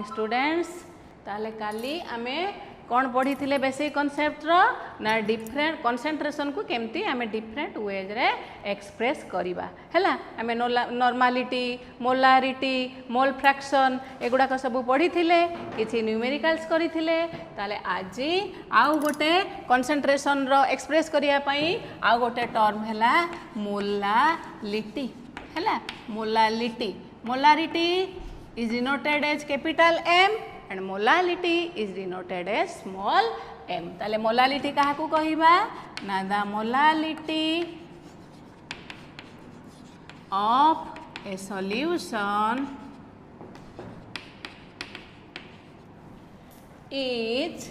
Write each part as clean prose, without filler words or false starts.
Students ताले काली आमे कौन पढ़ी थिले बेसिक कॉन्सेप्ट रो ना डिफरेंट कंसंट्रेशन को केमती आमे डिफरेंट वेज रे एक्सप्रेस करिबा हैला आमे नॉर्मलिटी मोलारिटी मोल फ्रैक्शन एगुडा को सब पढ़ी थिले किछि न्यूमेरिकल्स करी थिले ताले आजी आउ गोटे कंसंट्रेशन रो एक्सप्रेस करिया पई आउ गोटे टर्म हैला मोलालिटी हैला molality molarity is denoted as capital M and molality is denoted as small m. ताले molality कहा को कहिबा ना the molality of a solution is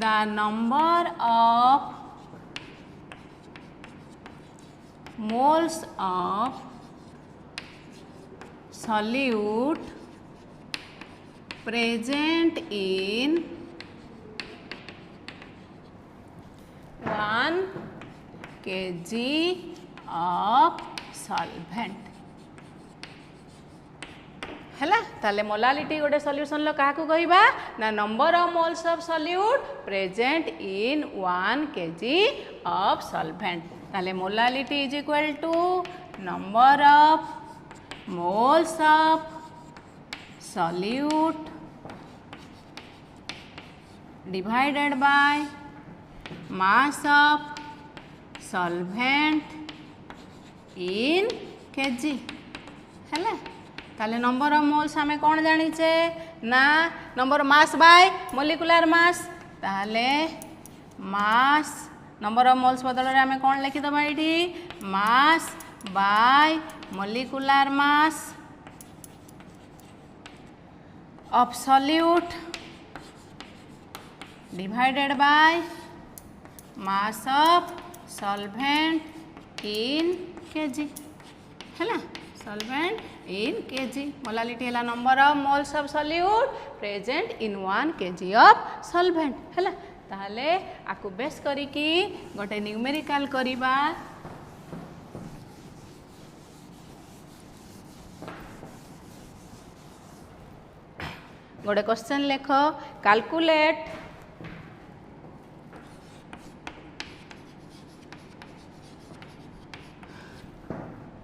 the number of moles of solute present in 1 kg of solvent हैला ताले molality गोटे solution लो काहा को कहिबा ना number of moles of solute present in 1 kg of solvent ताले molality is equal to number of moles of solute divided by mass of solvent in kg हैला ताले नंबर ऑफ मोल्स हमें कौन जानिचे ना नंबर मास बाय मोलिकुलर मास ताले mass number of moles बदल रे हमें कौन लिखि दबा एठी मास by molecular mass of solute divided by mass of solvent in kg हैला solvent in kg molality हैला number of moles of solute present in 1 kg of solvent हैला ताले आकु बेस करी की गोटे न्यूमेरिकल करिबा गोटे क्वेश्चन लेख calculate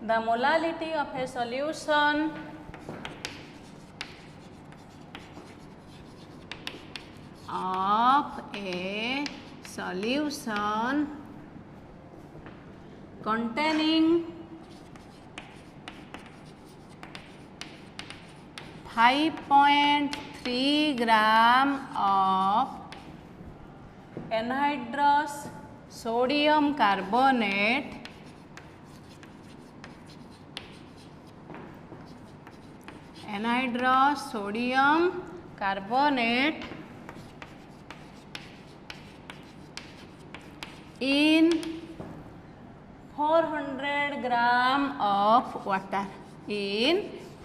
the molality of A solution containing 5.3 gram of anhydrous sodium carbonate in 400 gram of water in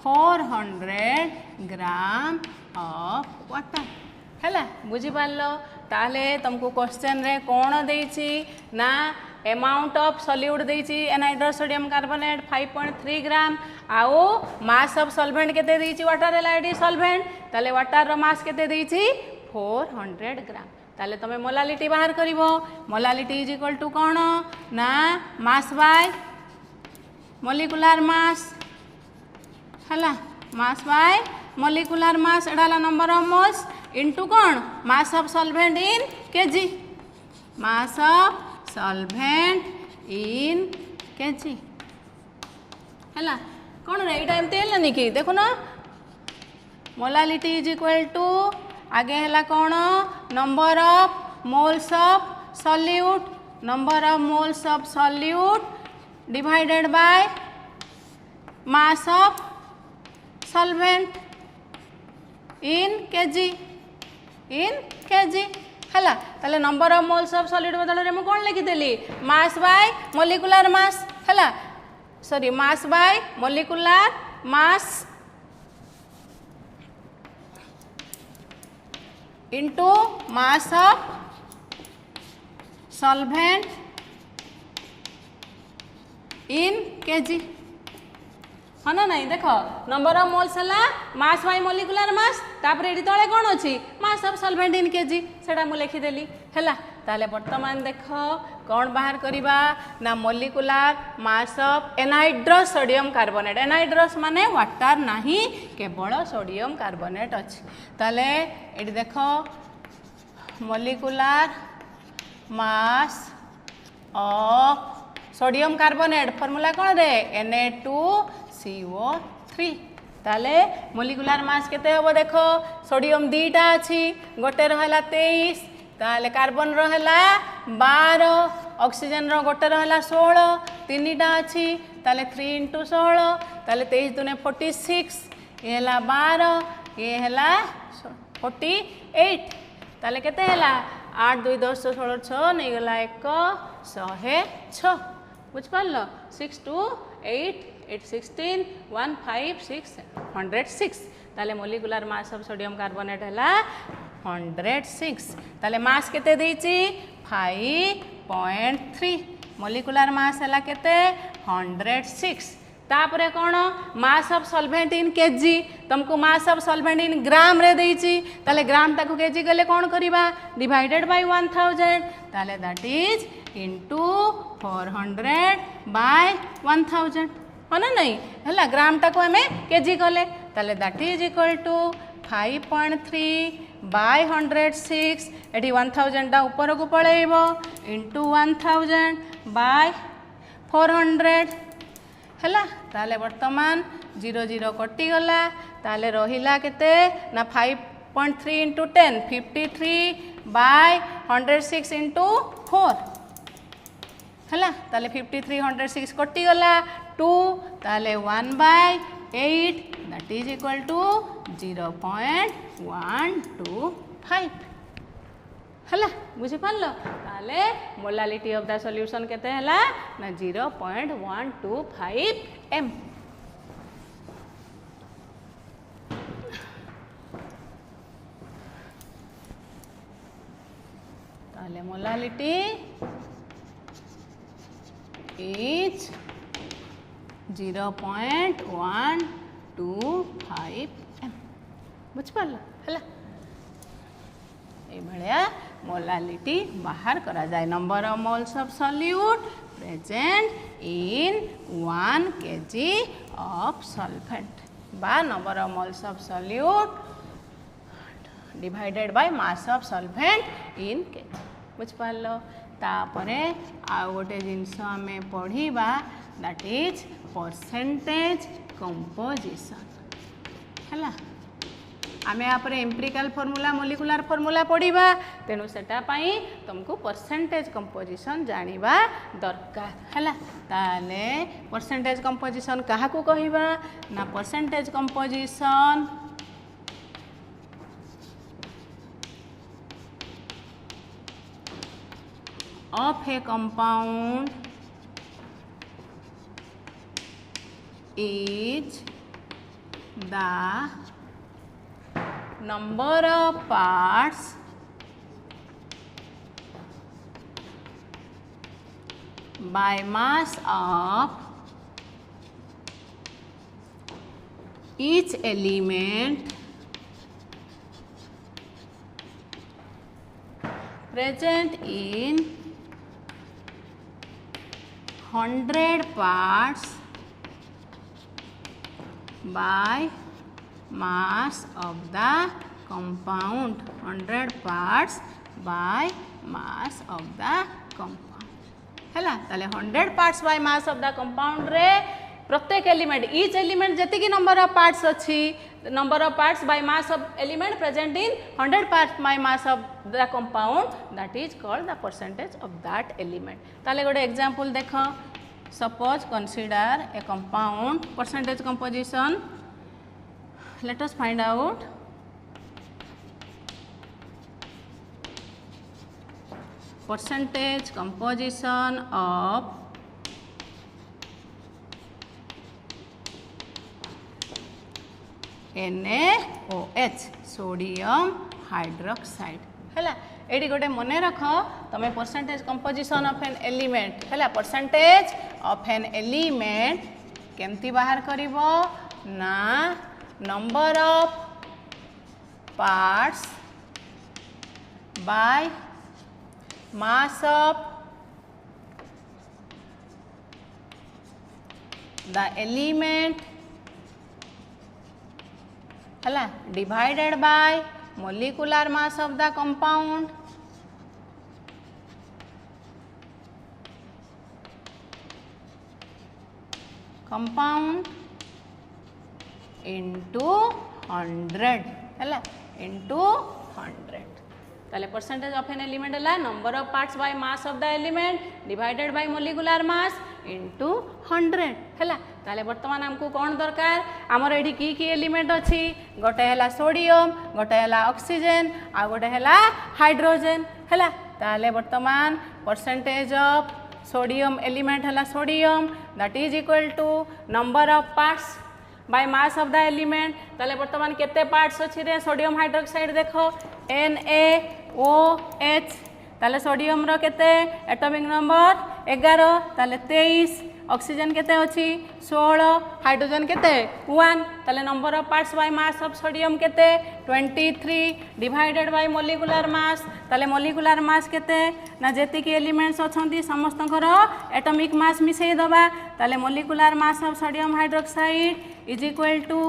400 gram of water हैला बुझी पारलो ताले तुमको क्वेश्चन रे कौन देछि ना अमाउंट ऑफ सॉल्यूट देछि एनहाइड्रस सोडियम कार्बोनेट 5.3 ग्राम आउ मास ऑफ सॉल्वेंट केते देछि वाटर एलआईडी सॉल्वेंट ताले वाटर रो मास केते देछि 400 ग्राम ताले तमे मोलालिटी बाहर करिवो मोलालिटी इज इक्वल टू कोन ना मास बाय मोलिकुलर मास हैला मास बाय मोलिकुलर मास एडाला नंबर ऑफ मोल्स इनटू कौन mass of solvent in KG mass of solvent in KG हैला कौन रे एटा एमते हेलानी कि देखो ना मोलालिटी इज इक्वल टू आगे हैला कौन number of moles of solute number of moles of solute divided by mass of solvent in kg हैला ताले number of moles of solid बदल रे मैं कौन लिखि देली मास बाय मोलिकुलर मास हैला sorry mass by molecular mass into mass of solvent in kg हाँ ना नहीं देख नंबर ऑफ मोल्स है मास बाय मोलिकुलर मास तापर ये तले कौन अच्छी मास ऑफ सॉल्वेंट इन केजी सेटा मु लिखिदेली है ताले वर्तमान देख कौन बाहर करवा ना molecular mass of anhydrous sodium carbonate anhydrous माने वाटर नहीं केवल सोडियम कार्बोनेट अच्छी ताले ये देख molecular mass of sodium carbonate formula कौन रे Na2CO3 ताले मोलिकुलर मास केते हबो देखो सोडियम दीटा अछि गोटे रहला 23 ताले कार्बन रहला 12 ऑक्सीजन रो गोटे रहला 16 तीनटा अछि ताले 3 × 16 ताले 23 दुने 46 ये हला 12 ये हला 48 ताले केते हला 8 2 10 16 6 नहीं गला 106 बुझ पारल 6 2 8 8 16 1 5 6 106 ताले molecular mass of sodium carbonate है 106 ताले मास केते देछि 5.3 मोलिकुलर मास है केते 106 तापरे कौन mass of solvent in KG तुमको मास ऑफ सॉल्वेंट इन ग्राम रे देछि ताले ग्राम ताको केजी गले कौन करिबा डिवाइडेड बाय 1000 ताले दैट इज इनटू 400 बाय 1000 है ना नहीं है ग्राम टाको आम केजी कले ताले that is equal to 5.3 by 106 एटी 1000 टा ऊपर को पळेइबो इनटू 1000 बाय 400 है ताले वर्तमान 0 0 कटि गला ताले रहिला केते ना 5.3 इंटू 10 53 बाय 106 इंटू 4 है ताले 53 106 कटि गला 2 ताले 1 by 8 that is equal to 0.125 है बुझी पारल ताले मोलालिटी ऑफ द सॉल्यूशन केते हला ना 0.125 m ताले मोलालिटी इज 0.125 m बुझ पारल है ये मोलालिटी बाहर करा जाए number of moles of solute present in 1 kg of solvent बा number of moles of solute divided by mass of solvent in KG बुझ पारल तापरे आ गोटे जिनस आम पढ़ा दैट इज परसेंटेज कंपोजिशन है आम यहाँ एम्पिरिकल फॉर्मूला मोलिकुलर फॉर्मूला पढ़ा तेणु सेटा पाई तुमको परसेंटेज कंपोजिशन जानिबा दरकार है ताले परसेंटेज कंपोजिशन क्या कहवा ना percentage composition of a compound is the number of parts by mass of each element present in 100 parts by mass of the compound 100 parts by mass of the compound है ताले 100 parts by mass of the compound रे प्रत्येक element each element जति number of parts अच्छी number of parts by mass of element present in 100 parts by mass of the compound that is called the percentage of that element ताले गोटे example देख suppose consider a compound percentage composition let us find out percentage composition of NaOH sodium hydroxide है ये गोटे मन रख तुम percentage composition of an element है परसेंटेज ऑफ एन एलिमेंट केमती बाहर करिवो ना number of parts by mass of the element हला divided by molecular mass of the compound into 100 है इंटू 100 ताले परसेंटेज ऑफ एन एलिमेंट है number of parts by mass of the element divided by molecular mass into 100 है ताले वर्तमान हमको कौन दरकार आमर एठी की एलिमेंट अच्छी गोटे है सोडियम गोटे है ऑक्सीजन आ गोटे है हाइड्रोजन है ताले वर्तमान परसेंटेज ऑफ सोडियम एलिमेंट है sodium that is equal to number of parts by mass of the element ताले वर्तमान केते पार्ट्स अच्छी रे सोडियम हाइड्रोक्साइड देखो NaOH ताले सोडियम रो केते एटॉमिक नंबर 11 ताले 23 ऑक्सीजन केते अच्छी 16 हाइड्रोजन केते 1 ताले number of parts by mass of sodium केते 23 डिवाइडेड बाय मोलिकुलर मास ताले मोलिकुलर मास केते ना जेति की एलिमेंट्स अछंती समस्त एटॉमिक मास मिसई दबा ताले molecular mass of sodium hydroxide is equal to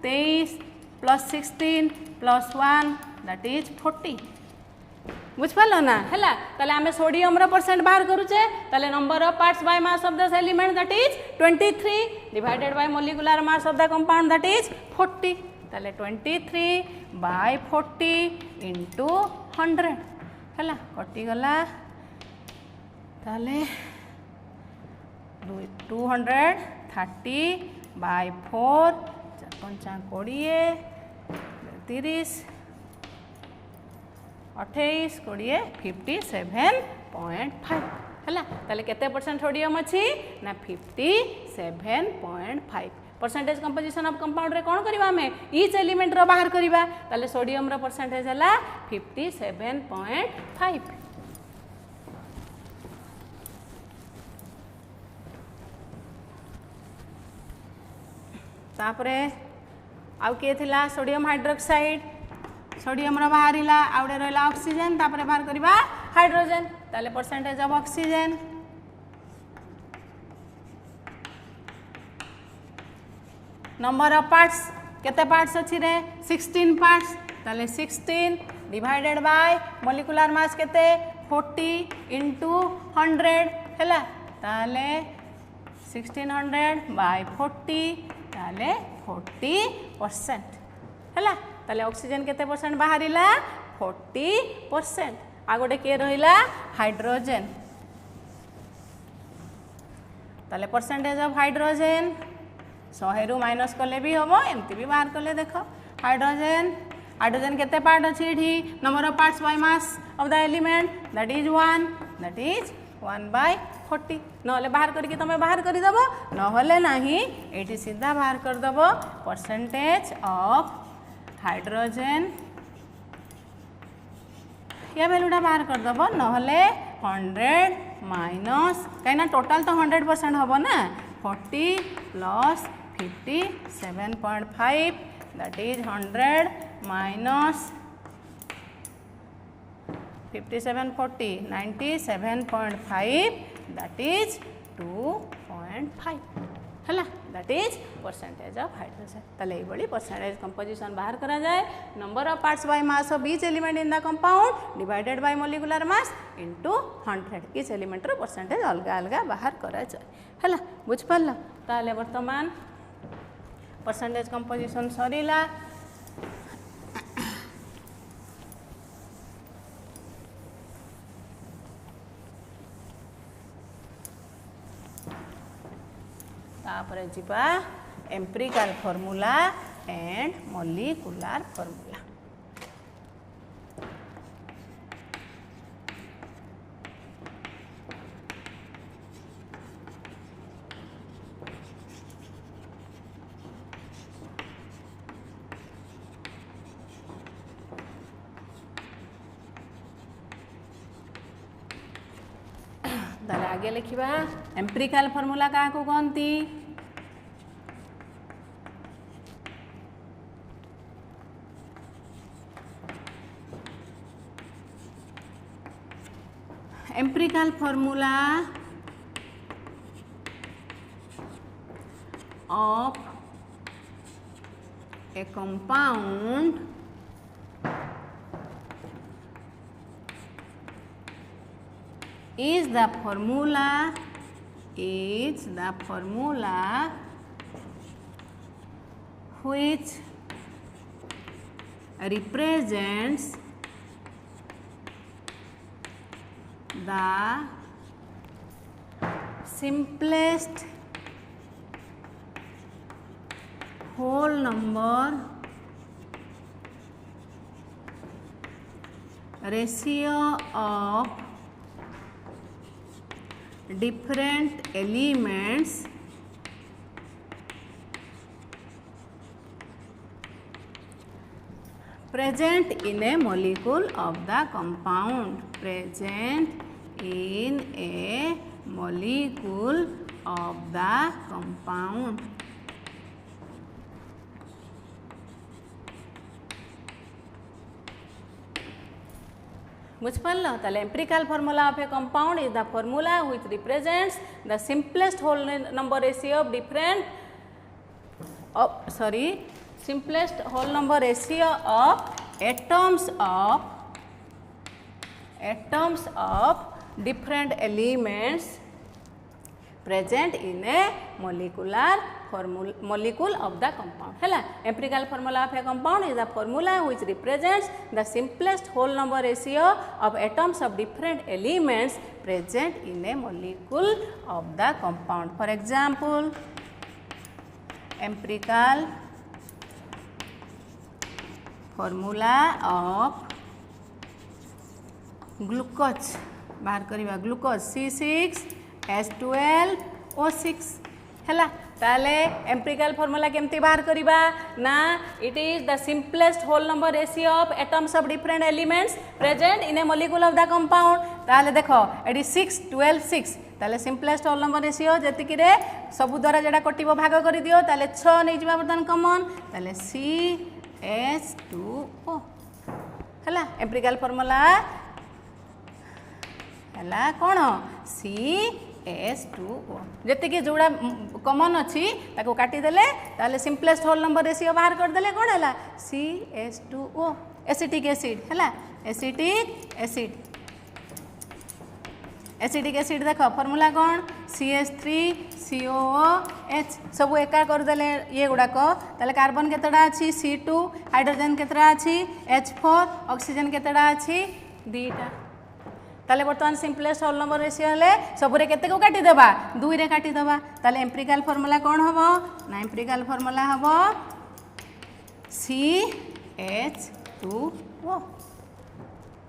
23 plus 16 plus 1 that is 40 बुझपाल ना है ताले आमे सोडियम रो परसेंट बाहर करूचे ताले number of parts by mass of the element that is 23 divided by molecular mass of the compound that is 40 ताले 23 bye 40 into 100 है कटी गला ताले 230 बाय 4 5 20 30 28 20 57.5 है ताले केते परसेंट सोडियम अच्छी ना 57.5 परसेंटेज कंपोजिशन ऑफ कंपाउंड रे कौन करबा हमें ईच एलिमेंट रो बाहर करबा ताले सोडियम रो परसेंटेज है 57.5 तापरे आउ के थिला सोडियम हाइड्रोक्साइड सोडियम रो बाहरिला आउडे रहला ऑक्सीजन तापरे बाहर करबा हाइड्रोजन ताले percentage of oxygen number of parts केते पार्ट्स अछि रे 16 पार्ट्स ताले 16 डिवाइडेड बाय मोलिकुलर मास केते 40 इंटू 100 हैला ताले 1600 बाय 40 ताले 40% हैला ताले ऑक्सीजन केते परसेंट बाहरिला 40% आ गोटे के रहिला हाइड्रोजन ताले परसेंटेज ऑफ हाइड्रोजन 100 रु माइनस कले भी हम एमती भी बाहर कले देख हाइड्रोजन हाइड्रोजन केते पार्ट अच्छी एठी number of parts by mass of the element that is 1 by 40 नहले बाहर करके तुम बाहर कर दबो नहले नहीं एठी सीधा बाहर कर दबो परसेंटेज ऑफ हाइड्रोजन या वैल्यूटा बाहर कर दबो नहले 100 माइनस कहीं टोटाल तो 100% हम ना 40 plus 57.5 that is 100 minus 5740 97.5 that is 2.5 है that is percentage of hydrogen ताले ये परसेंटेज कंपोजिशन बाहर करा जाए number of parts by mass of each element in the compound divided by molecular mass into 100 each element रो percentage अलग अलग बाहर करा जाए है बुझ पाल ताले वर्तमान परसेंटेज कंपोजिशन सरीला तापरे जिबा empirical formula and molecular formula ताले आगे लिखिबा एम्पिरिकल फॉर्मूला का को कहंती empirical formula of a compound is the formula which represents the simplest whole number ratio of different elements present in a molecule of the compound. Present in a molecule of the compound. बुझिपारल ताले empirical formula of a compound is the formula which represents the simplest whole number ratio of different simplest whole number ratio of atoms of different elements present in a molecule of the compound. Hela empirical formula of a compound is the formula which represents the simplest whole number ratio of atoms of different elements present in a molecule of the compound. For example, empirical formula of glucose बाहर करिबा glucose C6H12O6 हैला ताले empirical formula केमती बाहर करिबा ना it is the simplest whole number ratio of atoms of different elements present in a molecule of the compound ताले देखो एडी 6 12 6 ताले सिंपलेस्ट होल नंबर रेशियो जतिकी रे सब द्वारा जेडा कटिबो भाग करि दियो ताले 6 नै जिबा बर्तन कॉमन ताले CH2O हैला एम्पिरिकल फॉर्मूला हैला कोन CH2O जतिकी जोड़ा कॉमन अछि ताको काटी देले ताले सिंपलेस्ट होल नंबर रेशियो बाहर कर देले कोन हैला CH2O एसिटिक एसिड हैला एसिटिक एसिड देखो फार्मूला कोन CH3COOH सब एका कर देले ये गुडा को ताले कार्बन केतडा अछि C2 हाइड्रोजन केतडा अछि H4 ऑक्सीजन केतडा अछि दीटा ताले बर्तमान सिंपलेस्ट होल नंबर रेशियो हेले सबरे केते को काटी देबा 2 रे काटी देबा ताले एम्पिरिकल फार्मूला कोन हबो ना एम्पिरिकल फार्मूला हबो CH2O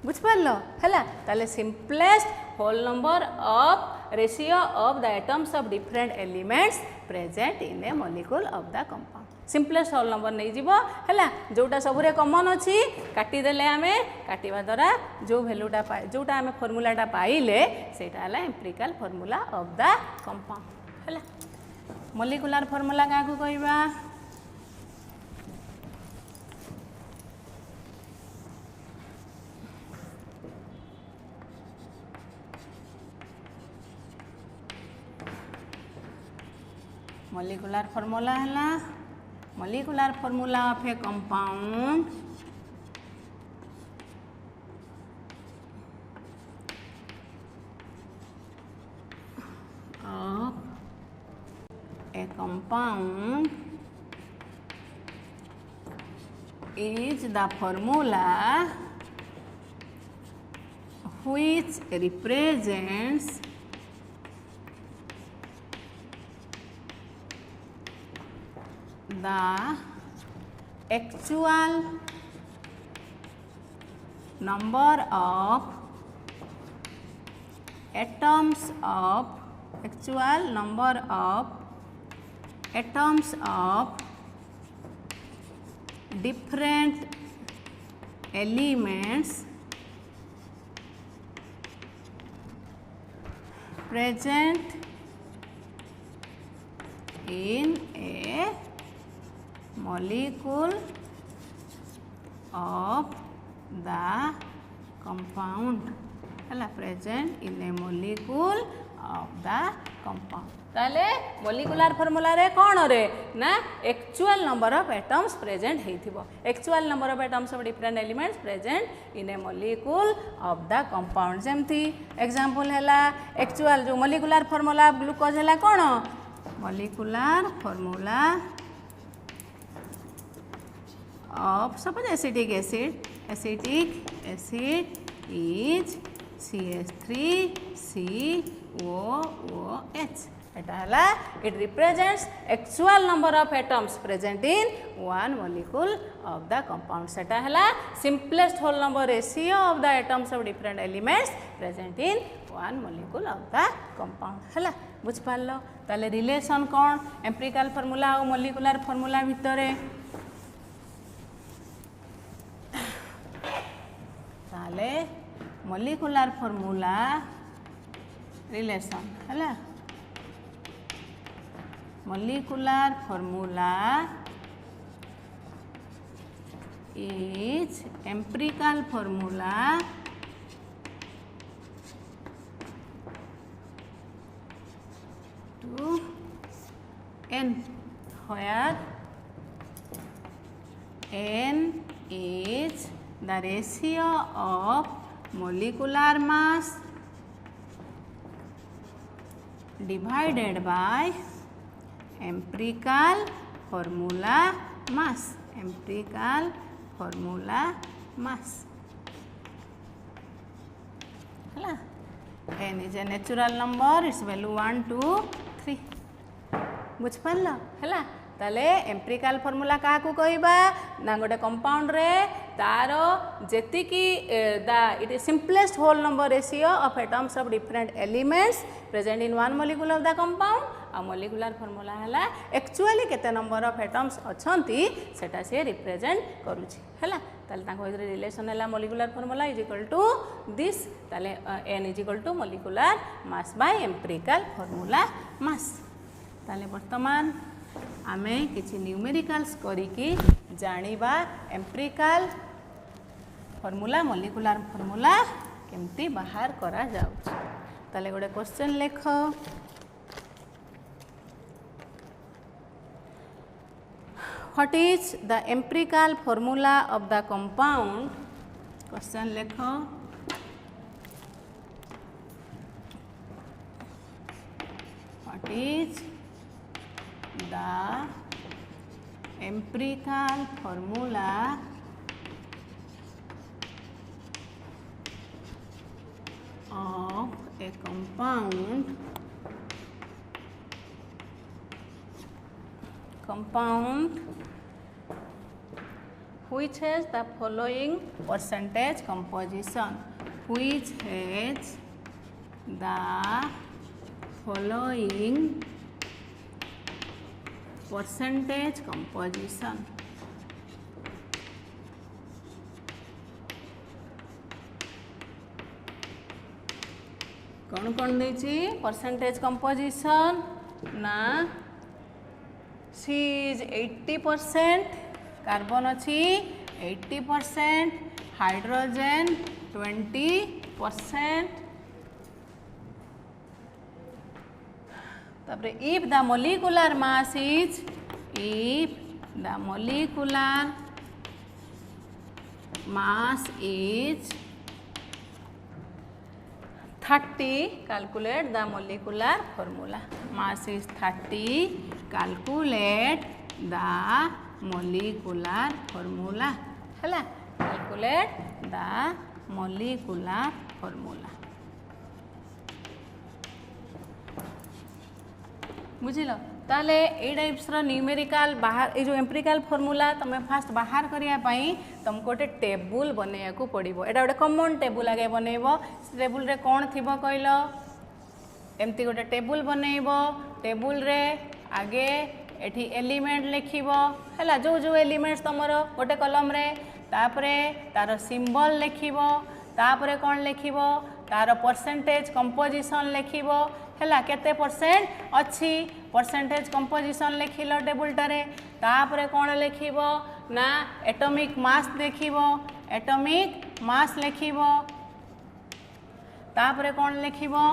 बुझ पारलो हैला ताले simplest whole number of ratio of the atoms of different elements present in a molecule of the compound simplest whole number नहीं जीवो हैला जोटा सबरे कॉमन अछि काटी देले हमें काटिबा द्वारा जो वैल्यूटा जोटा हमें फार्मूलाटा पाइले सेटा हला empirical formula of the compound हैला मॉलिक्यूलर फार्मूला काकू कहबा molecular formula है molecular formula of a compound is the formula which represents the actual number of atoms of different elements present in a molecule of the compound है present in a molecule of the compound ताले molecular formula रे कौन रे ना actual number of atoms present हेइथिबो actual number of atoms of different elements present in a molecule of the compound जेमती example हैला actual जो मॉलिक्यूलर फॉर्मूला ऑफ ग्लूकोज हैला कौन molecular formula of suppose acetic acid is CH3COOH एटा हला it represents actual number of atoms present in one molecule of the compound सेटा हला simplest whole number ratio of the atoms of different elements present in one molecule of the compound हला बुझ पारलो ताले relation कोन empirical formula और molecular formula भितरे ताले मॉलिक्यूलर फार्मूला रिलेशन हला molecular formula is empirical formula to n where n is the ratio of molecular mass divided by empirical formula mass हला n is a natural number its value 1 2 3 बुझ पारला हला ताले empirical formula का को कहबा ना गोटे कंपाउंड रे तारो जेति की it is simplest whole number ratio of atoms of different elements present in one molecule of the compound आ मॉलिक्यूलर फार्मूला हला एक्चुअली केते नंबर ऑफ एटम्स अछंती सेटा से रिप्रेजेंट करूची हला ताले ताको इधर रिलेशन हला molecular formula is equal to this ताले n is equal to molecular mass by empirical formula mass ताले वर्तमान आमे किछि न्यूमेरिकल्स करिकी जानिबा एम्पिरिकल फार्मूला मॉलिक्यूलर फार्मूला केमती बाहर करा जाउछ ताले गोटे क्वेश्चन लेख What is the empirical formula of the compound? Question lekho. What is the empirical formula of a compound which has the following percentage composition which has the following percentage composition कौन कौन देछि percentage composition ना सी is 80% carbon अच्छी 80% hydrogen 20% तबरे if the molecular mass is 30 calculate the molecular formula mass is 30 calculate the molecular formula हला calculate the molecular formula बुझिल ताले ए types रो numerical बाहर ए जो एम्पिरिकल फार्मूला तमे फास्ट बाहर करिया पई तुमको गोटे टेबुल बनेया को पड़िबो एटा गोटे कॉमन टेबुल आगे बनेइबो टेबुल रे कोन थिबो कहलो एमती गोटे टेबुल बनेइबो टेबुल रे आगे एठी एलिमेंट लिखिबो हला जो जो एलिमेंट्स तमरो गोटे कॉलम रे तापरे तार सिंबल लिखिबो तापरे कोन लिखिबो तार परसेंटेज कंपोजिशन लिखिबो हला केते परसेंट अच्छी परसेंटेज कंपोजिशन लिखिलो टेबुल टारे तापरे कोन लिखिबो ना एटॉमिक मास देखिबो एटॉमिक मास लिखिबो तापरे कौन लिखिबो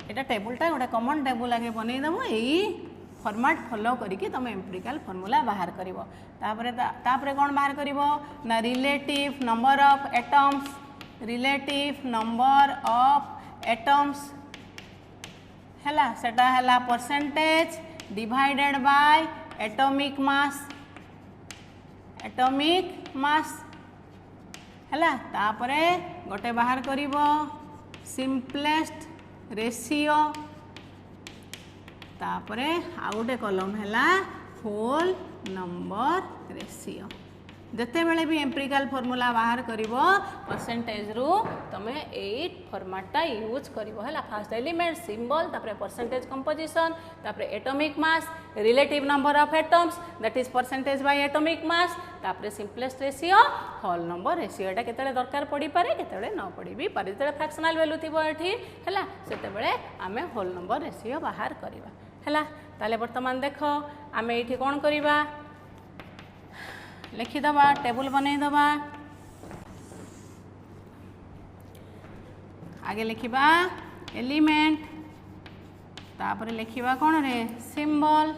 एटा टेबुलटा गोटे कमन टेबुल आगे बनई देबो एई फॉर्मेट फॉलो करिके तुम एम्पिरिकल फॉर्मूला बाहर करिवो तापरे कौन बाहर करिवो ना रिलेटिव नंबर ऑफ एटम्स हैला सेटा हैला परसेंटेज डिवाइडेड बाय एटॉमिक मास हैला तापरे गोटे बाहर करिवो सिंपलेस्ट रेशियो तापरे आ गोटे कॉलम हैला होल नंबर रेशियो जिते बेले भी एम्पिरिकल फॉर्मूला बाहर करिवो परसेंटेज रु तमे 8 फॉर्मेटटा यूज करिवो हैला फर्स्ट एलिमेंट सिंबल तापरे परसेंटेज कंपोजिशन तापरे atomic mass relative number of atoms that is percentage by atomic mass तापरे simplest ratio whole number ratio एटा केतेले दरकार पड़ी पारे केतेले न पड़ी भी पारे जेते फ्रैक्शनल वैल्यू थिबो एठी हैला सेते बेले आमे होल नंबर रेशियो बाहर करिवा हैला ताले वर्तमान देखो आमे एठी कोन करिवा लिखिदबा टेबुल बनई दबा आगे लिखिबा एलिमेंट तापरे लिखिबा कोन रे सिंबल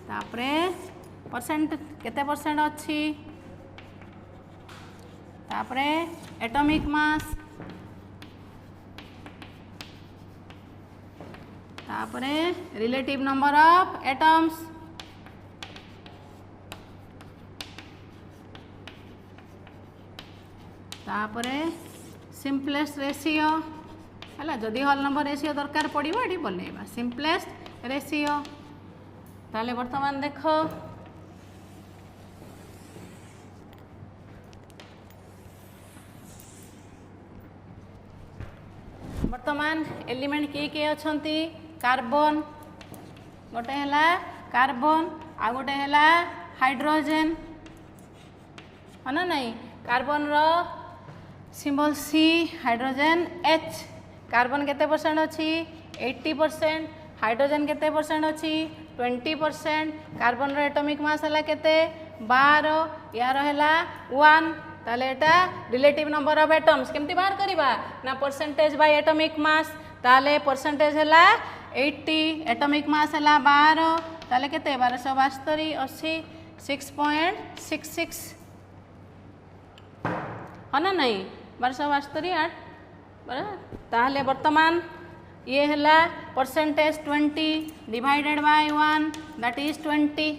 तापरे परसेंट केते परसेंट अच्छी तापरे एटॉमिक मास तापरे रिलेटिव नंबर ऑफ एटम्स तापरे सिंपलेस्ट रेशियो है जदि होल नंबर रेशियो दरकार पड़ो ये बनइबा सिंपलेस्ट रेशियो ताले वर्तमान देख वर्तमान एलिमेंट किए अछंती कार्बन गोटे है कार्बन आ गोटे है हाइड्रोजन है ना नहीं कार्बन रो symbol C hydrogen H carbon केते परसेंट अच्छी 80% हाइड्रोजन केते परसेंट अच्छी 20% कार्बन रो एटॉमिक मास है केते 12 यार है 1 ताले एटा रिलेटिव नंबर ऑफ एटम्स केमती बाहर करिबा ना परसेंटेज बाय एटॉमिक मास ताले परसेंटेज है 80 एटॉमिक मास है 12 ताले केते 1272 80 6.66 है ना नहीं 1272 8 ताहले वर्तमान ये है percentage 20 divided bye 1 that is 20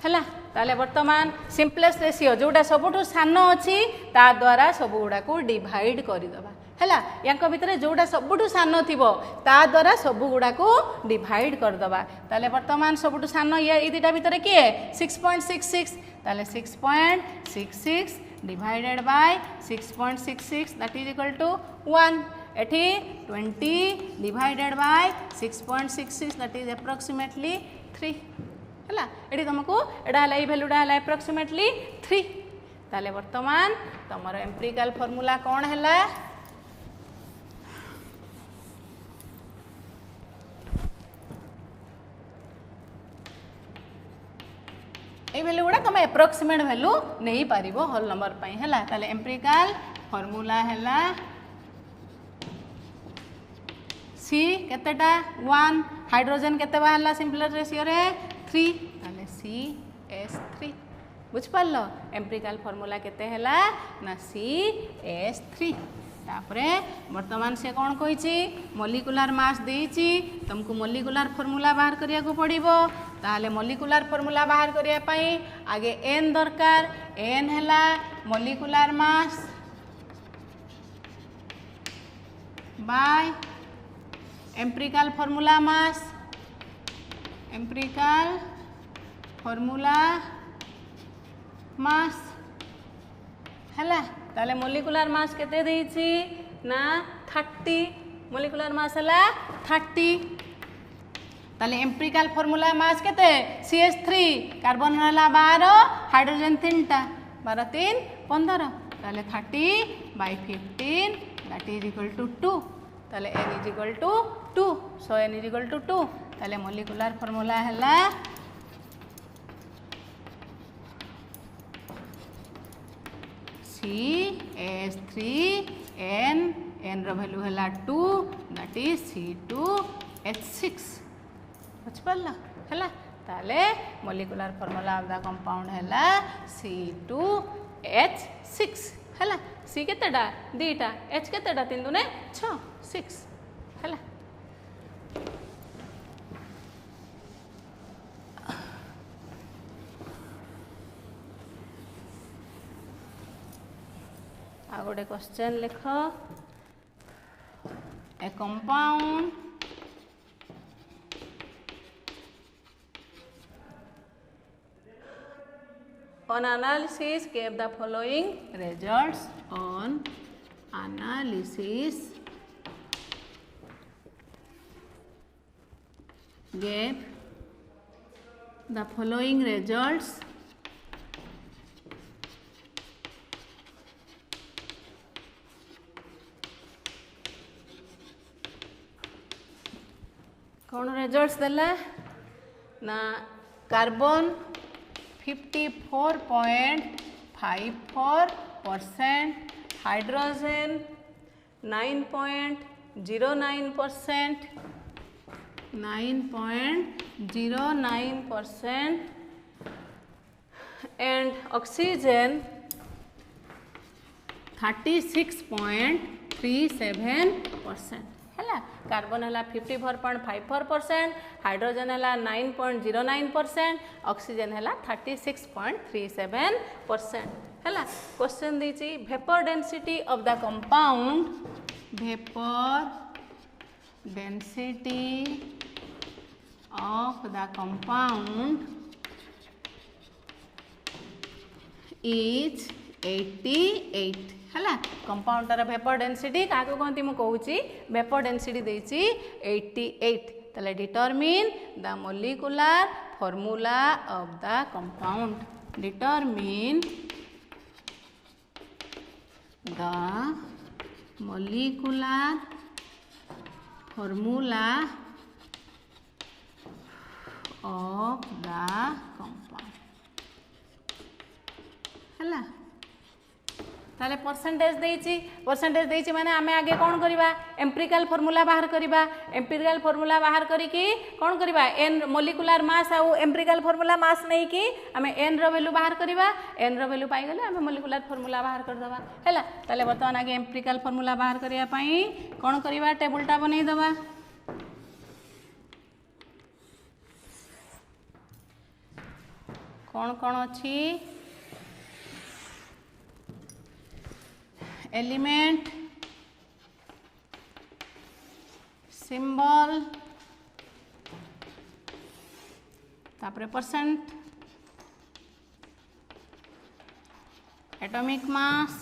है ताले वर्तमान सिंपलेस्ट रेशियो जोटा सबुठु सान अच्छी ता द्वारा सब गुड़ा को डिवाइड करदेबा है या भितर जोटा सबुठु सान थिबो ता द्वारा सब गुड़ा को डिवाइड करदेबा ताले वर्तमान सबुठु सान ये दुटा भितर किए 6.66 ताले 6.66 divided by 6.66 that is equal to 1 एठी 20 divided by 6.66 that is approximately 3 है ये तुमको एटा है भैल्यूटा है अप्रोक्सीमेटली 3 ताले वर्तमान तुमर एम्पिरिकल फॉर्मूला कौन है ये भैल्यू गुड़ा तुम एप्रोक्सीमेट भैल्यू नहीं पारिबो होल नंबर पाई है ताले एम्पिरिकल फॉर्मूला है सी केतेटा 1 हाइड्रोजन केते बाहरला सिंपलेस्ट रेशियो रे 3 ताले CH3 बुझ पारलो एम्पिरिकल फॉर्मूला केते हैला ना CH3 तापरे वर्तमान से कौन कही मॉलिक्यूलर मास देइची तुमको मॉलिक्यूलर फॉर्मूला बाहर करिया को पड़िबो ताले मॉलिक्यूलर फॉर्मूला बाहर करिया पई आगे n दरकार n हैला molecular mass by empirical formula mass empirical formula मास हैला ताले मॉलिक्यूलर मास केते देइची ना 30 मॉलिक्यूलर मास हैला 30 ताले एम्पिरिकल फॉर्मूला मास केते CH3 कार्बन रहला 12 हाइड्रोजन 3टा 12 3 15 ताले 30/15 दैट इज इक्वल टू 2 ताले n is equal to 2 so n is equal to 2 ताले मॉलिक्यूलर फॉर्मूला हैला CH3N N रो वैल्यू है 2 दैट इज C2H6 बुझिपारा है ताले molecular formula of the compound है C2H6 है C केतेटा 2टा H केतेटा 3 दूने 6 6 है आ गोटे क्वेश्चन लिख ए compound on analysis gave the following results on analysis gave the following results कौन रिजल्ट्स देला ना कार्बन 54.54%, हाइड्रोजन 9.09%, 9.09% and oxygen 36.37% है कार्बन है 54.54%, हाइड्रोजन है 9.09%, ऑक्सीजन है 36.37% है क्वेश्चन दीची vapour density of the compound vapour density of the compound is 88 है कंपाउंडर वेपर डेंसिटी क्या कहती मुझे कहूँ वेपर डेंसिटी देती 88 ताले determine the molecular formula of the compound determine the molecular formula of the compound है ताले परसेंटेज देइछि माने आमे आगे कौन करबा एम्पिरिकल फार्मूला बाहर करबा एम्पिरिकल फार्मूला बाहर करिकी कौन करबा एन मोलिकुलर मास आउ एम्पिरिकल फार्मूला मास नै कि आमे एन रो वैल्यू बाहर करबा एन रो वैल्यू पाई गेले आमे मोलिकुलर फार्मूला बाहर कर दबा हैला ताले वर्तमान आगे एम्पिरिकल फार्मूला बाहर करिया पई कौन करबा टेबलटा बनै दबा कौन कौन अछि एलिमेंट सिंबल तापरे percent atomic mass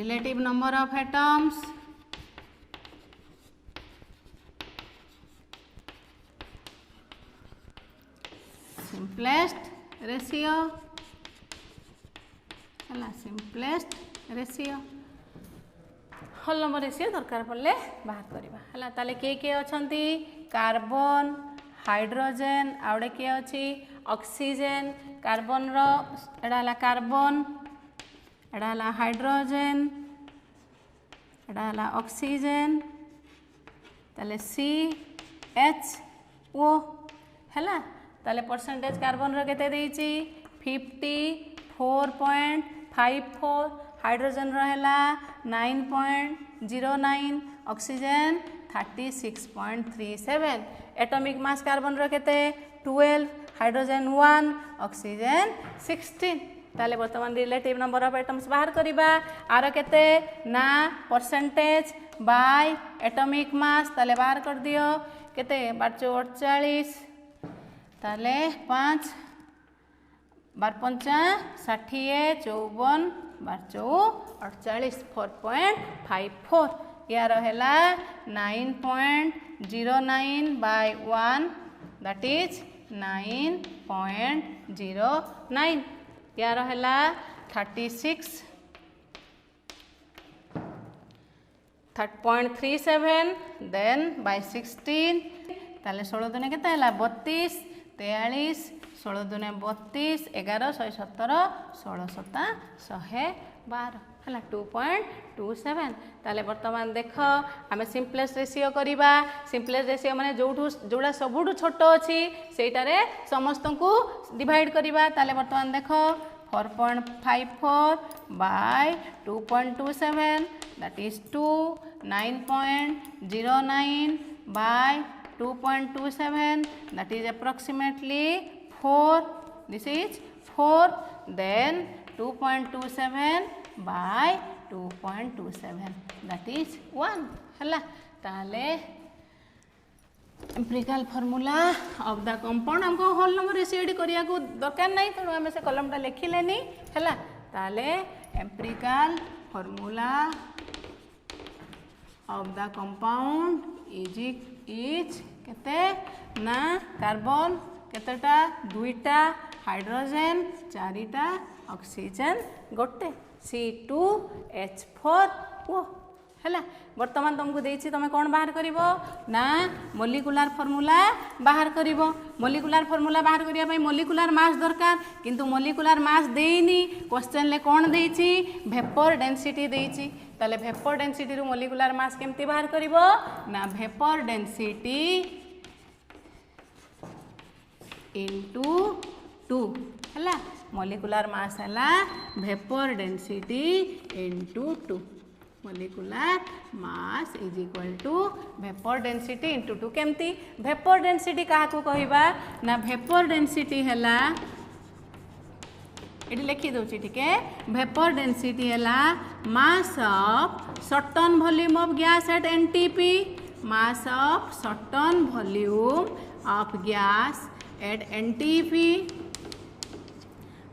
relative number of atoms simplest ratio है simplest ratio whole number ratio दरकार पड़े बाहर करवा है ताले किए अच्छी कार्बन हाइड्रोजेन आउे किए अच्छी ऑक्सीजन कार्बन एड़ा कार्बन एड़ा हाइड्रोजेन एड़ा ऑक्सीजन ताले CHO है ताले परसेंटेज कार्बन केते देइछि 54.54 हाइड्रोजन रहेला 9.09 ऑक्सीजन 36.37 एटॉमिक मास कार्बन केते 12 हाइड्रोजन 1 ऑक्सीजन 16 ताले वर्तमान रिलेटिव नंबर ऑफ एटम्स बाहर करिबा आर केते ना परसेंटेज बाय एटॉमिक मास ताले बाहर कर दियो केते 1248 ताले 5 12 5 60 54 48 4.54 यार है 9.09 by 1 that is 9.09 यार है 36.37 then by 16 ताले 16 दिन के 32 43 16 दुने 32 11 117 16 7 112 है 2.27 ताले वर्तमान देख आम सिंपलेस्ट रेशियो करवा सिंपलेस्ट रेशियो माने जोड़ा सबुठ छोट अच्छी सेटारे समस्त को डिवाइड करवा ताले वर्तमान देख 4.54 by 2.27 that is 2 9.09 by 2.27 that is approximately 4 this is 4 then 2.27 by 2.27 that is 1 हला ताले empirical formula of the compound हमको होल नंबर रेशियो एडी करिया को दरकार नहीं तेणु आम से कलमटा लिखिलेनी है ताले empirical formula of the compound is केते ना कार्बन केतेटा दुईटा हाइड्रोजन चारिटा ऑक्सीजन गोटे C2H4O है बर्तमान तुमको देछि तुम कौन बाहर करिवो ना मोलिकुलार फॉर्मूला बाहर करिवो मोलिकुलार फॉर्मूला बाहर करिया पई मोलिकुलार मास दरकार किंतु मोलिकुलार मास देइनी क्वेश्चन ले कौन देछि वेपर डेंसिटी देछि ताले वेपर डेंसिटी रु मोलिकुलार मास केमती बाहर करिवो ना वेपर डेंसिटी इनटू 2 है मोलिकुलार मास है vapour density into 2 molecular mass is equal to vapour density into 2 केमती वेपर डेंसिटी क्या कहवा ना वेपर डेंसिटी है ये लिखी दूसरी ठीक है वेपर डेंसिटी है mass of certain volume of gas at NTP mass of certain volume of gas at NTP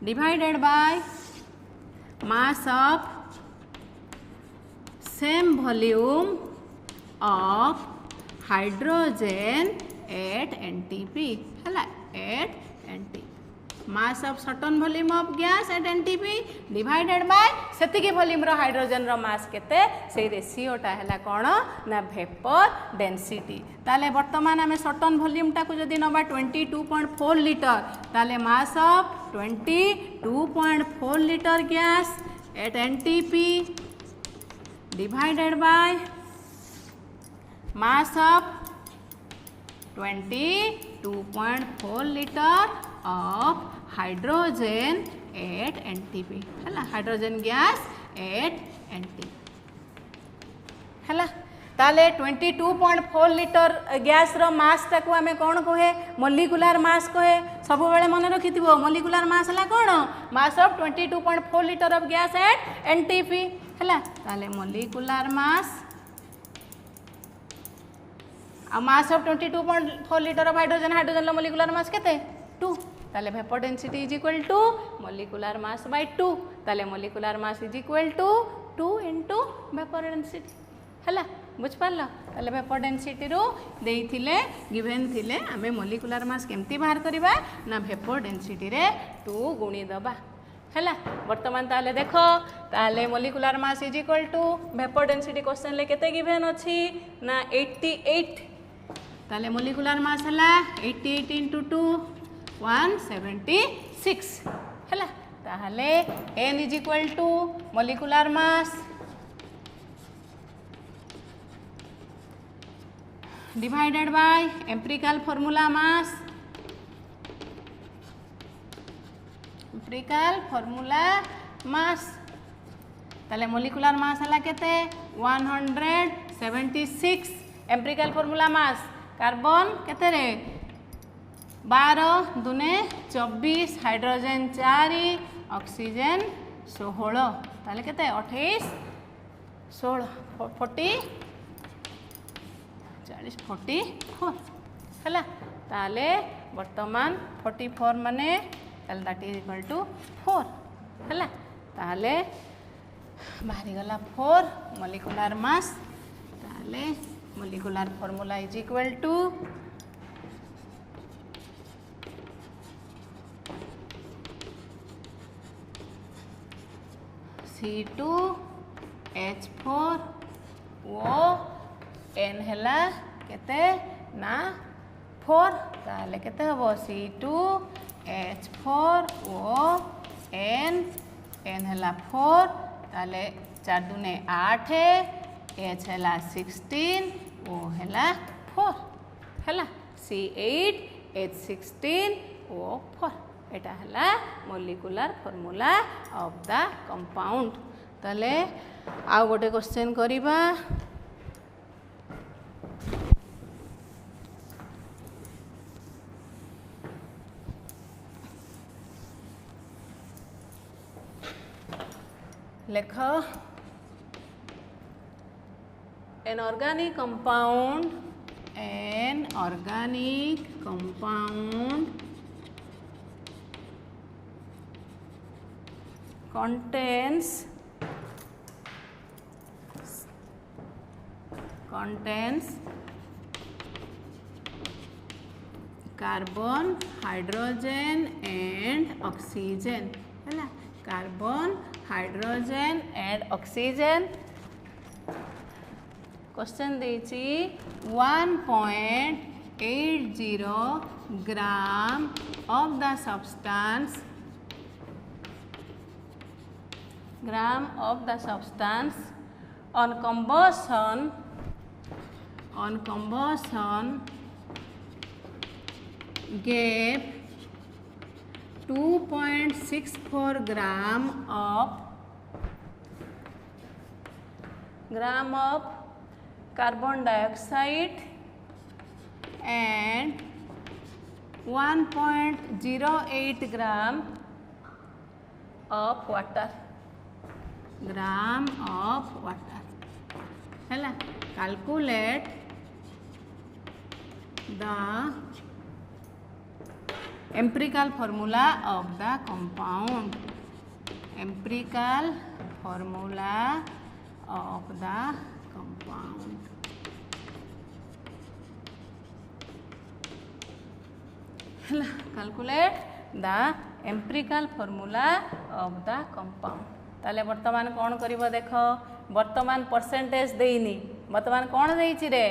divided by mass of same volume of hydrogen at NTP है at NTP mass of certain volume of gas at NTP divided by सेतिकी volume रो hydrogen रो mass केते से रेशियोटा है कौन ना vapour density ताले वर्तमान आम सर्टन वॉल्यूम टाक जदि नबा 22.4 लीटर ताले मास of 22.4 litre gas at NTP divided by mass of 22.4 liter of hydrogen at NTP है हाइड्रोजन गैस एट NTP है ताले 22.4 लीटर गैस रो मास टाको आमे कौन कहे मोलिकुलार मास कहे सब बेले मन रखि मोलिकुलार मास है कौन mass of 22.4 litre of gas at NTP है ताले मोलिकुलार मास आ mass of 22.4 litre of hydrogen hydrogen molecular mass केते 2 ताले vapour density is equal to molecular mass by 2 ताले molecular mass is equal to 2 into vapour density है बुझ पारल ताले वेपर डेंसिटी रो देइथिले गिवन थिले आमे मोलिकुलार मास केमती बाहर करबा ना वेपर डेंसिटी रे 2 गुणी दबा है वर्तमान ताले देख ताले molecular mass is equal to vapour density question ले केते गिवन अछि ना 88 ताले मोलिकुलार मास है 88 इंटू 2 176 है ताले n is equal to molecular mass divided by empirical formula mass empirical formula mass ताले मोलिकुलार मास है केते 176 एम्पिरिकल फॉर्मूला मास कार्बन केते रे 12 दुने 24 हाइड्रोजन 4 ऑक्सीजन 16 ताले केते 28 16 40 40 44 है ताले वर्तमान 44 माने ताले दैट इज इक्वल टू 4 है ताले बाहरी गला 4 मोलिकुलार मास ताले molecular formula is equal to C2H4O n है केते ना 4 ताले केते हबो C2 H4ON N है 4 ताले 4 दूने 8 H है 16 O है 4 है C8 H16 O4 एटा है molecular formula of the compound. ताले आउ गोटे क्वेश्चन करिबा लेख an organic compound contains carbon, hydrogen and oxygen है carbon, hydrogen and oxygen। Question देछि 1.80 ग्राम of the substance on combustion gave 2.64 gram of carbon dioxide and 1.08 gram of water है calculate the empirical formula of the compound calculate the empirical formula of the compound। ताले वर्तमान कौन करिबो देख वर्तमान percentage देइनी वर्तमान कौन देइछि रे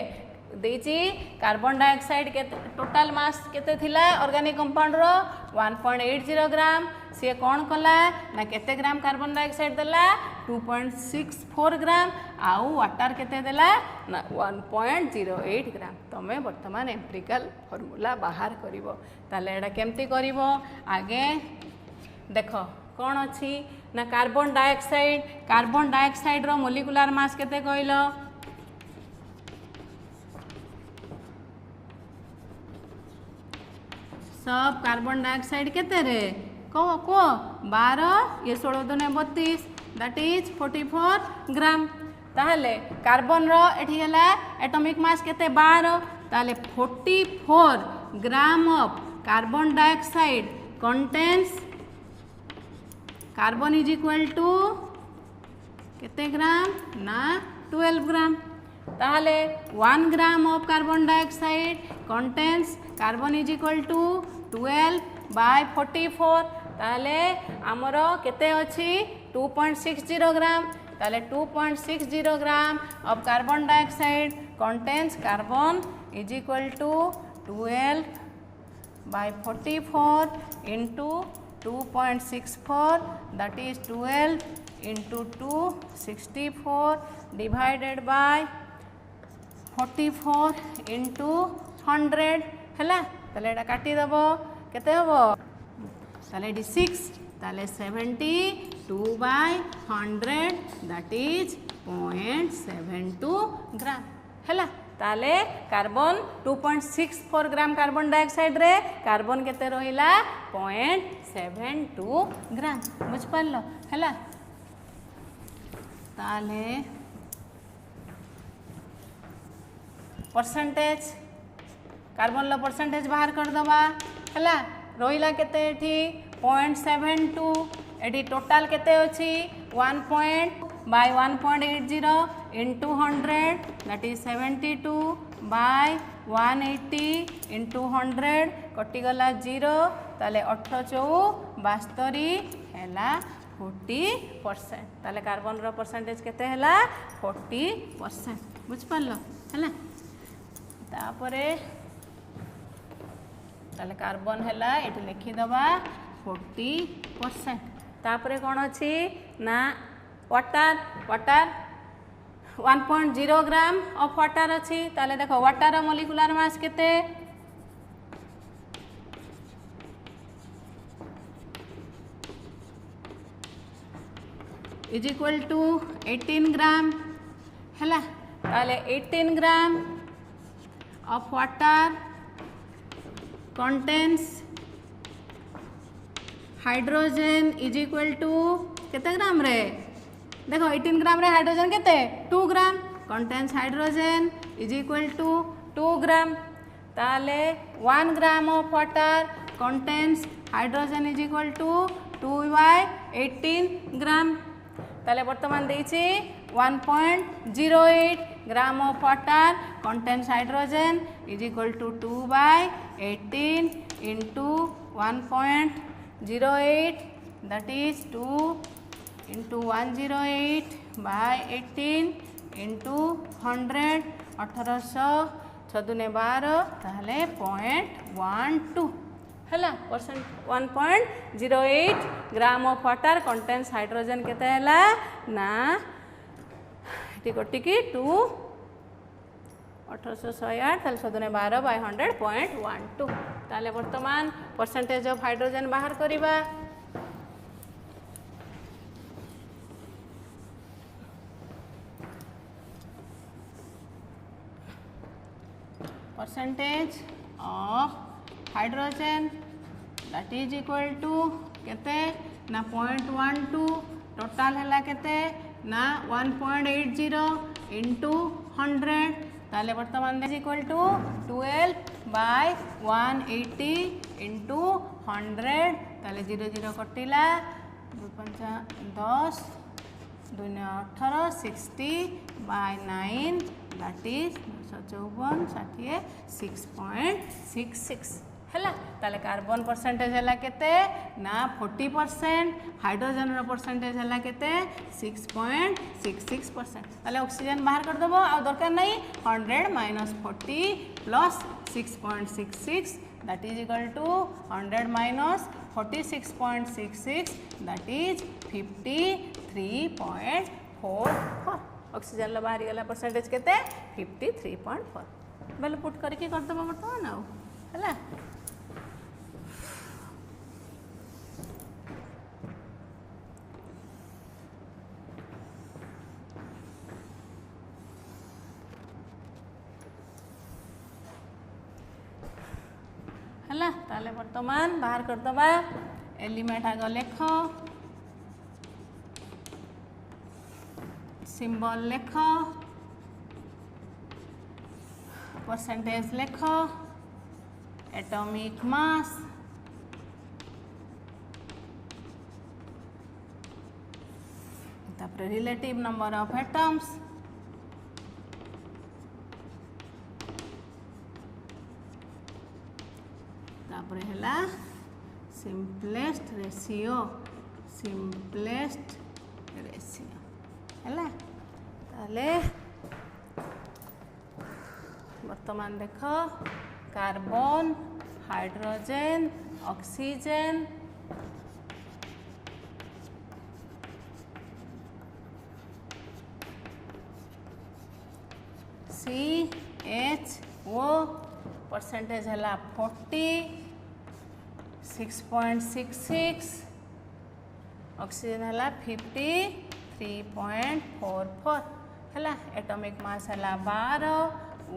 देइछि कार्बन डाइऑक्साइड के टोटल मास केते थिला ऑर्गेनिक कंपाउंड रो 1.80 ग्राम से कौन कला ना केते ग्राम कार्बन डाइऑक्साइड देला 2.64 ग्राम आउ वाटर केते देला ना 1.08 ग्राम। तमे वर्तमान एम्पिरिकल फार्मूला बाहर करिवो ताले एडा केमती करिवो आगे देखो कौन अच्छी ना कार्बन डाइऑक्साइड रो मोलिकुलर मास केते कहलो सब कार्बन डाइऑक्साइड केते रे को 12 ये 16 दूने 32 दैट इज 44 ग्राम। ताहले कार्बन रो एठी हला एटॉमिक मास केते 12 ताहले 44 gram of carbon dioxide contains carbon is equal to केते ग्राम ना 12 ग्राम। ताहले 1 gram of carbon dioxide contains carbon is equal to 12 by 44 ताहले आमरो केते अछि 2.60 ग्राम। ताहले 2.60 gram of carbon dioxide contains carbon is equal to 12 by 44 into 2.64 that is 12 into 264 divided by 44 into 100 है ताले एटा काटी दबो केते हबो ताले 6 ताले 72 by 100 that is 0.72 ग्राम है ताले कार्बन 2.64 ग्राम कार्बन डाइऑक्साइड रे कार्बन केते रहिला 0.72 ग्राम बुझ पारलो है ताले परसेंटेज कार्बन लो परसेंटेज बाहर कर दबा है रहिला केते एठी 0.72 एटी टोटल केते अछि 1 point by 1.80 into 100 that is 72 by 180 into 100 कटि गला 0 ताले 18 72 हैला 40% ताले कार्बन रो परसेंटेज केते हैला 40% बुझ पारलो हैला तापरे ताले कार्बन हैला एठी लिखि दबा 40%। तापरे कौन अच्छी ना वाटर 1.0 ग्राम ऑफ वाटर अच्छी ताले देखो वाटर मोलिकुलर मास केते इज इक्वल टू 18 ग्राम हैला ताले 18 gram of water contains hydrogen is equal to केते ग्राम रे देखो 18 ग्राम रे हाइड्रोजन केते 2 gram contains hydrogen is equal to 2 gram ताले 1 gram of water contains hydrogen is equal to 2/18 gram ताले वर्तमान देछि 1.08 gram of water contains hydrogen is equal to 2/18 into 1.08 that is 2 into 108/18 into 100 1812 ताहले 0.12 हैला percent 1.08 gram of water contains hydrogen केते हैला ना eighty कोटी की 2 1808 ताले 1712/100.12 ताले वर्तमान परसेंटेज ऑफ हाइड्रोजन बाहर करिबा percentage of hydrogen that is equal to केते ना 0.12 टोटल हैला केते ना 1.80 इंटू 100 ताले वर्तमान इज इक्वल टू 12/180 इंटू 100 ताले 0 0 कटिला 2 5 10 2 18 60/9 that is 954 6.66 हैला ताले कार्बन परसेंटेज हैला केते ना 40% हाइड्रोजन रो परसेंटेज हैला केते 6.66% ताले ऑक्सीजन बाहर कर दबो आ दरकार नहीं 100 - 40 + 6.66 that is equal to 100 - 46.66 that is 53.44 oxygen ला बाहर गला परसेंटेज केते 53.4 बेल पुट करके कर दबो वर्तमान आ हैला हैला ताले वर्तमान बाहर कर दबा एलिमेंट आग लेख सिंबल लेख परसेंटेज लेख एटॉमिक मास तापर रिलेटिव नंबर ऑफ एटम्स तापर हैला सिंपलेस्ट रेशियो हैला ताले वर्तमान देख carbon hydrogen oxygen CHO percentage हैला 40 6.66 ऑक्सीजन हैला 53.44 हैला एटॉमिक मास हैला 12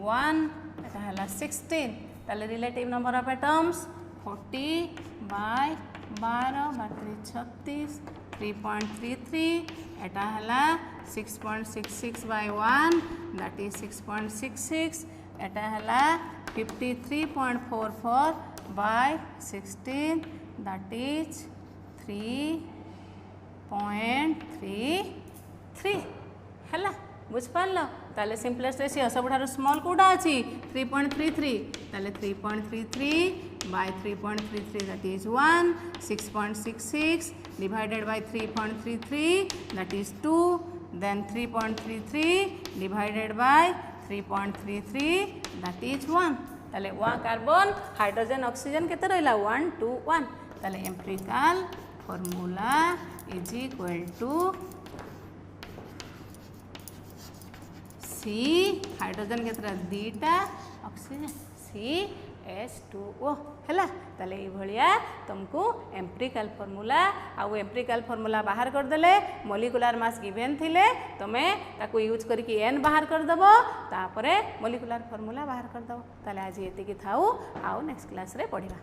1 एटा हैला 16 ताले रिलेटिव नंबर ऑफ एटम्स 40/12 बाकी 36 3.33 एटा हैला 6.66/1 that is 6.66 एटा हैला 53.44/16 that is 3.33 हैला बुझ पारलो ताले सिंपलेस्ट रेशियो सबठारु स्मॉल कोडा अछि 3.33 ताले 3.33/3.33 that is 1 6.66 divided by 3.33 that is 2 then 3.33 divided by 3.33 that is 1 ताले वन कार्बन हाइड्रोजन ऑक्सीजन केते रहिला 1 2 1 ताले empirical formula is equal to C hydrogen केतरा दीटा ऑक्सीजन CH2O है ताले ये तुमको एम्पिरिकल फॉर्मूला आउ एम्पिरिकल फॉर्मूला बाहर करदेले मोलिकुलर मास गिवेन थिले तुमे ताको यूज करके एन बाहर करदेव तापरे मोलिकुलर फॉर्मूला बाहर करदेव ताले आज एतिकी थाउ आउ नेक्स्ट क्लास रे पढ़िबा।